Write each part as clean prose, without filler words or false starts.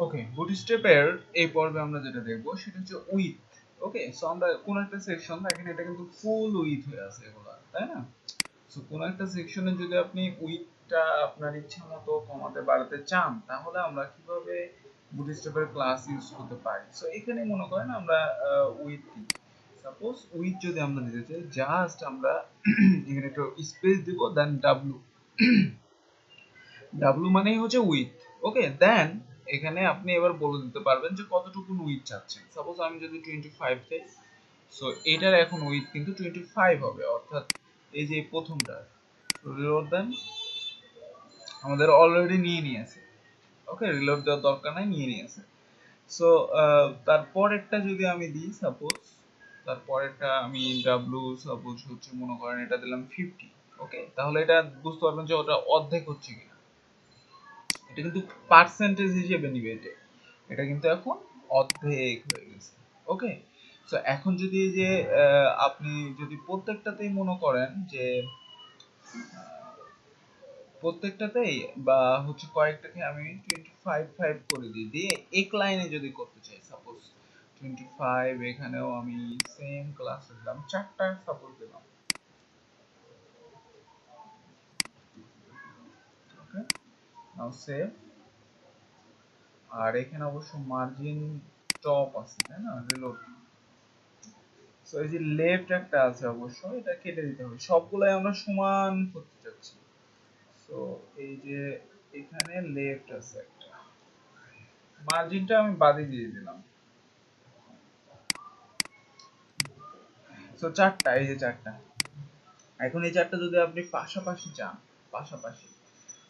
ওকে, বুটস্ট্র্যাপের এই পর্বে আমরা যেটা দেখব সেটা হচ্ছে উইথ। ওকে, সো আমরা কোন একটা সেকশন দেখেন, এটা কিন্তু ফুল উইথ হয়ে আছে এগুলা, তাই না? সো কোন একটা সেকশনে যদি আপনি উইথটা আপনার ইচ্ছা মতো কমাতে বাড়াতে চান, তাহলে আমরা কিভাবে বুটস্ট্র্যাপের ক্লাস ইউজ করতে পারি? সো এখানে মনে করেন আমরা উইথ দিই। সাপোজ উইথ যদি আমরা দিতে চাই, জাস্ট আমরা এখানে একটু স্পেস দিব, দেন ডাব্লু। ডাব্লু মানেই হচ্ছে উইথ। ওকে, দেন এখানে আপনি এবার বলে দিতে পারবেন যে কতটুকু উইথ চাচ্ছেন। সাপোজ আমি যদি 25 চাই, সো এটার এখন উইথ কিন্তু 25 হবে, অর্থাৎ এই যে প্রথমটা রিলোড দেন, আমাদের অলরেডি নিয়ে নিয়েছে। ওকে, রিলোড দেওয়ার দরকার নাই, নিয়ে নিয়েছে। সো তারপরেরটা যদি আমি দিই, সাপোজ তারপরেরটা আমি ডাব্লু সাপোজ হচ্ছে মনে করেন এটা দিলাম 50। ওকে, তাহলে এটা বুঝতে পারবেন যে ওটা অর্ধেক হচ্ছে কিনা। এটা কিন্তু পার্সেন্টেজ হিসেবে নিবে, এটা কিন্তু এখন অর্ধেক হয়ে গেছে। ওকে, সো এখন যদি এই যে আপনি যদি প্রত্যেকটাতেই মনে করেন যে প্রত্যেকটাতেই বা হচ্ছে কয়েকটাকে আমি 25 করে দিই, দিয়ে এক লাইনে যদি করতে চাই, সাপোজ 25 এখানেও আমি সেম ক্লাস দিলাম, চারটা সাপোজ দিলাম। ওকে, নাও সেভ। আর এখানে অবশ্য মার্জিন টপ আছে, তাই না? রিলোড। সো এই যে লেফট একটা আছে, অবশ্য এটা কেটে দিতে হবে, সবগুলাই আমরা সমান করতে চাচ্ছি। সো এই যে এখানে লেফট আছে একটা, মার্জিনটা আমি বাদই দিয়ে দিলাম। সো চারটা, এই যে চারটা। এখন এই চারটা যদি আপনি পাশাপাশি চান, পাশাপাশি,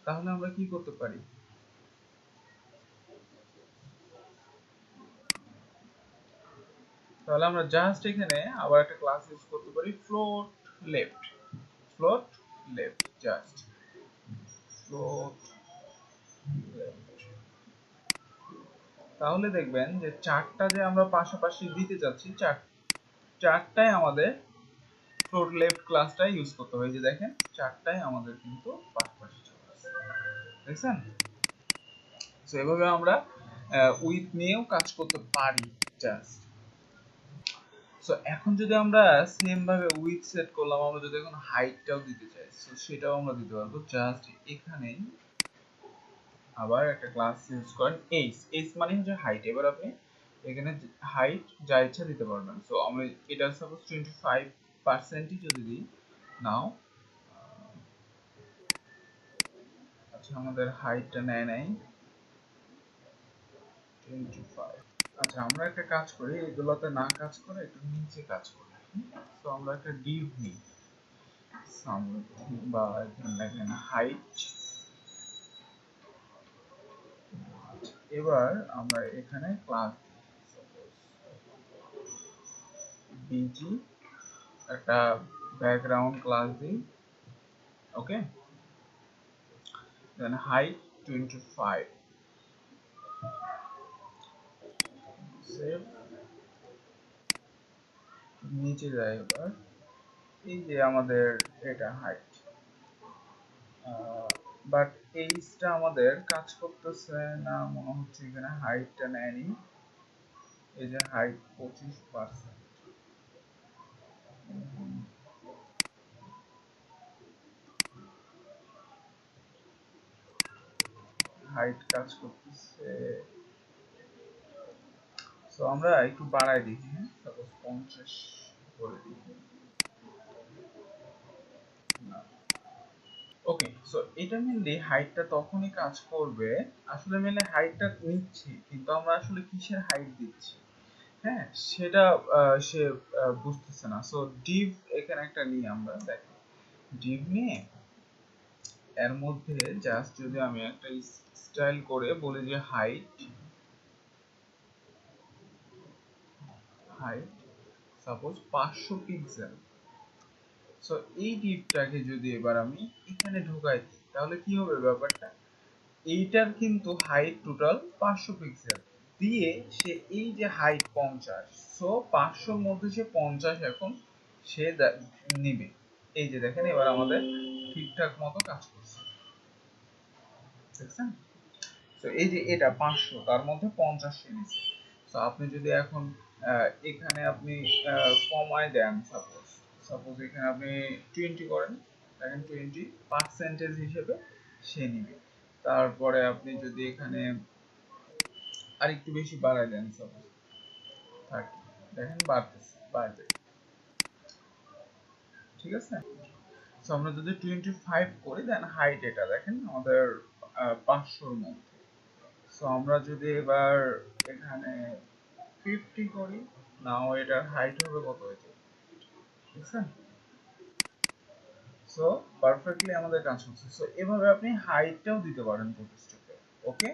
তাহলে আমরা কি করতে পারি? তাহলে আমরা জাস্ট এখানে আবার একটা ক্লাস ইউজ করতে পারি, float left. Float left, just float left. তাহলে দেখবেন যে চারটা যে আমরা পাশাপাশি দিতে যাচ্ছি, চারটায় আমাদের ফ্লোট লেফট ক্লাসটা ইউজ করতে হবে। যে দেখেন চারটায় আমাদের কিন্তু পাশাপাশি চলে আসছে, দেখছেন? সো এভাবে আমরা উইথ নিয়েও কাজ করতে পারি জাস্ট। সো এখন যদি আমরা সেম ভাবে উইথ সেট করলাম, আমরা যদি এখন হাইটটাও দিতে চাই, সো সেটাও আমরা দিতে পারবো। জাস্ট এখানেই আবার একটা ক্লাস ইউজ করেন, এইচ। এইচ মানে হচ্ছে হাইট। এবার আপনি এখানে হাইট যা ইচ্ছা দিতে পারবেন। সো আমরা এটা সাপোজ 25% যদি দিই, নাও আচ্ছা আমাদের হাইটটা নেয় নাই 25। আচ্ছা আমরা একটা কাজ করি, এগুলোতে না কাজ করে একটু নিচে কাজ করি। তো আমরা একটা ডিভ নিই, সামথিং, বা এখানে দেখেন হাইট। এবার আমরা এখানে ক্লাস বিজি একটা ব্যাকগ্রাউন্ড ক্লাস দিই। ওকে, দেন হাইট 25, সেভ। নিচে যাই এবার, এই যে আমাদের এটা হাইট, বাট এইচটা আমাদের কাজ করতেছে না মনে হচ্ছে, এখানে হাইটটা নেয়নি। এই যে হাইট 25%, হাইট কাজ করতেছে। সো আমরা একটু বাড়াই দিই, হ্যাঁ সাপোজ 50 করে দিই। ওকে, সো এটা মেনলি হাইটটা তখনই কাজ করবে, আসলে মেনলি হাইটটা নিচ্ছি কিন্তু আমরা আসলে কিসের হাইট দিচ্ছি, হ্যাঁ সেটা সে বুঝতেছে না। সো ডিভ এখানে একটা নিয়ে আমরা দেখো, ডিভ নিয়ে এর মধ্যে জাস্ট যদি আমি একটা স্টাইল করে বলি যে height, height suppose 500 pixel. So এই ডিভটাকে যদি এবার আমি এখানে ঢোকাই দিই, তাহলে কি হবে ব্যাপারটা? এইটার কিন্তু হাইট টোটাল 500 পিক্সেল দিয়ে সে এই যে হাইট 50, সো 500 মধ্যে সে 50 এখন সে নিবে। এই যে দেখেন এবার আমাদের ঠিকঠাক মতো কাজ করছে, দেখছেন? তো এই যে এটা 500 তার মধ্যে 50 সে নিছে। তো আপনি যদি এখন এখানে আপনি কমায় দেন, সাপোজ সাপোজ এখানে আপনি 20 করেন, দেখেন 20 পার্সেন্টেজ হিসেবে সে নিবে। তারপরে আপনি যদি এখানে আরেকটু বেশি বাড়ায় দেন, সাপোজ 30, দেখেন বাড়তেছে বাড়বে, ঠিক আছে। সো আমরা যদি 25 করি দেন হাইট এটা দেখেন আমাদের 500-র মধ্যে। সো আমরা যদি এবার এখানে 50 করি, নাও এটার হাইট হবে কত হয়েছে, বুঝছেন? সো পারফেক্টলি আমাদের কাজ হচ্ছে। সো এভাবে আপনি হাইটটাও দিতে পারেন বুটস্ট্র্যাপে, ওকে।